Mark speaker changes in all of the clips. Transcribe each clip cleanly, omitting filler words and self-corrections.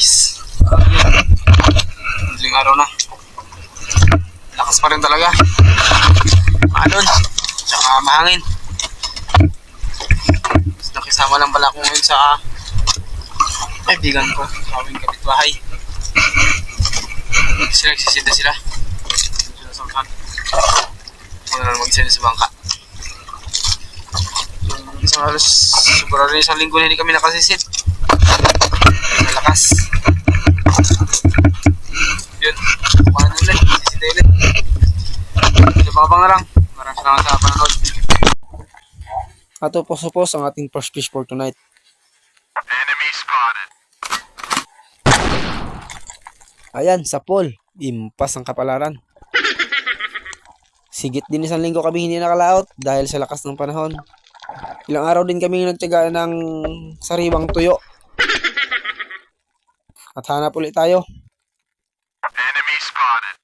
Speaker 1: guys. Madaling araw na. Lakas pa rin talaga. Maalon. Tsaka mahangin. Nakisama lang pala ako ngayon sa kaibigan ko. Kawing kapitbahay. Sila nagsisida sila. Sila sa bangka. Wala na mag-isa sa bangka. Isang halos siguro rin isang linggo na hindi kami nakasisid. Malakas. Yun. Kumain ulit. Sisida ulit. Pinababang na lang. Maraming salamat sa panonood. Ato po ang ating first fish for tonight.
Speaker 2: Enemy spotted.
Speaker 1: Ayan, sa pool. Impas ang kapalaran. Sigit din isang linggo kami hindi nakalaot dahil sa lakas ng panahon. Ilang araw din kami nagtiyaga ng sariwang tuyo. At hanap ulit tayo.
Speaker 2: Enemy spotted.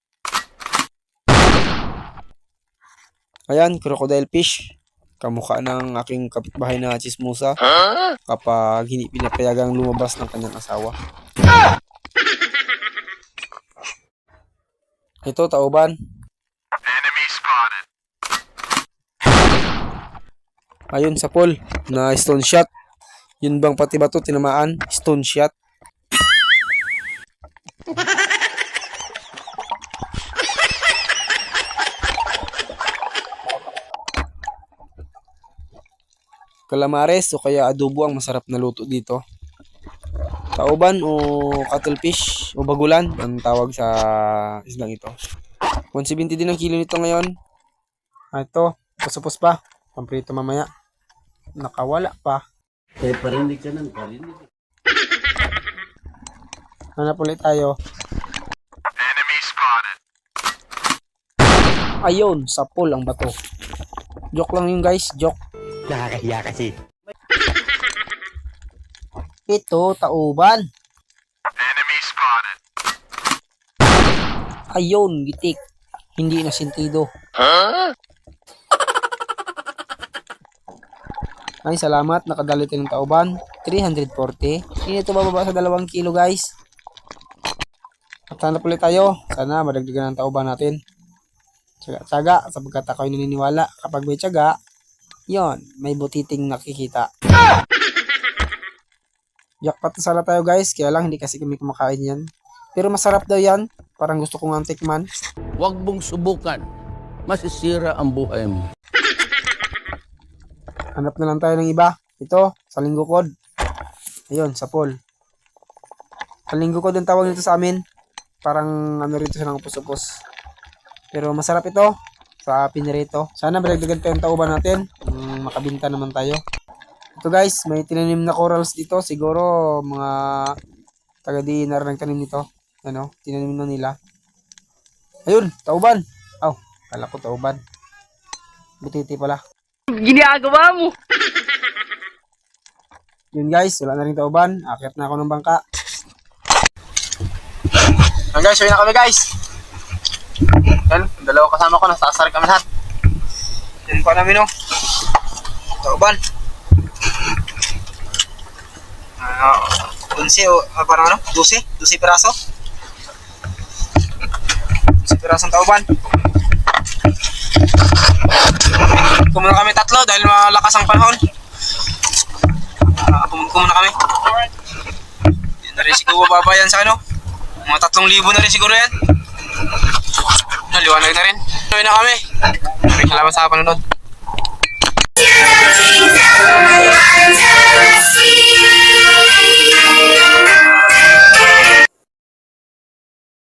Speaker 1: Ayan, crocodile fish. Kamukha ng aking kapitbahay na chismosa kapag hindi pinapayagang lumabas ng kanyang asawa. Ito, tauban.
Speaker 2: Enemy spotted.
Speaker 1: Ayun sa pool na stone shot. Yun bang pati ba ito tinamaan? Stone shot. Calamares o kaya adobo ang masarap na luto dito. Tauban o cuttlefish o bagulan ang tawag sa islang ito. 170 din ang kilo nito ngayon. Ito, pasupos pa. Pamprito mamaya. Nakawala pa.
Speaker 3: Kaya parinig ka ng parinig.
Speaker 1: Hanap ulit tayo.
Speaker 2: Enemy spotted.
Speaker 1: Ayun, sa pool ang bato. Joke lang yun guys, joke.
Speaker 3: Nakakahiya kasi.
Speaker 1: Ito, tauban.
Speaker 2: Enemy spotted.
Speaker 1: Ayun, gitik. Hindi na sentido. Ay, salamat. Nakadali tayo ng tauban. 340. Hindi ito bababa sa 2 kilo guys. At hanap ulit tayo. Sana madagdagan ang tauban natin. Tsaga-tsaga. Sapagkat ako'y naniniwala. Kapag may tsaga, yon, may butiting nakikita. Jackpot na sala tayo guys. Kaya lang hindi kasi kami kumakain yan. Pero masarap daw yan. Parang gusto kong ang tikman.
Speaker 4: Huwag mong subukan. Masisira ang buhay mo.
Speaker 1: Hanap na lang tayo ng iba. Ito, sa linggukod. Ayun, sa pool. Sa linggukod ang tawag nito sa amin. Parang ano rito siya ng upos-upos. Pero masarap ito. Sa pinirito. Sana malagdagan tayo ang tauban natin. Makabinta naman tayo. Ito guys, may tinanim na corals dito. Siguro mga taga-dinar nagtanim nito. Ano, tinanim na nila. Ayun, tauban. Aw, kala ko tauban. Butiti pala.
Speaker 5: Ginagawa mo.
Speaker 1: Yun guys, wala na rin tauban. Akyat na ako ng bangka. Yan guys, uwi na kami guys. Yan, dalawa kasama ko, nasasar kami lahat. Yan pa namin oh. Tauban. 11 o parang ano? 12 piraso. 12 pirasong tauban. Kumuna kami tatlo dahil malakas ang panahon. Kumuna kami. Hindi na rin siguro bababa yan sa ano. Mga 3,000 na rin siguro yan. Naliwanag na rin. Uwi na kami. Salamat sa panonood.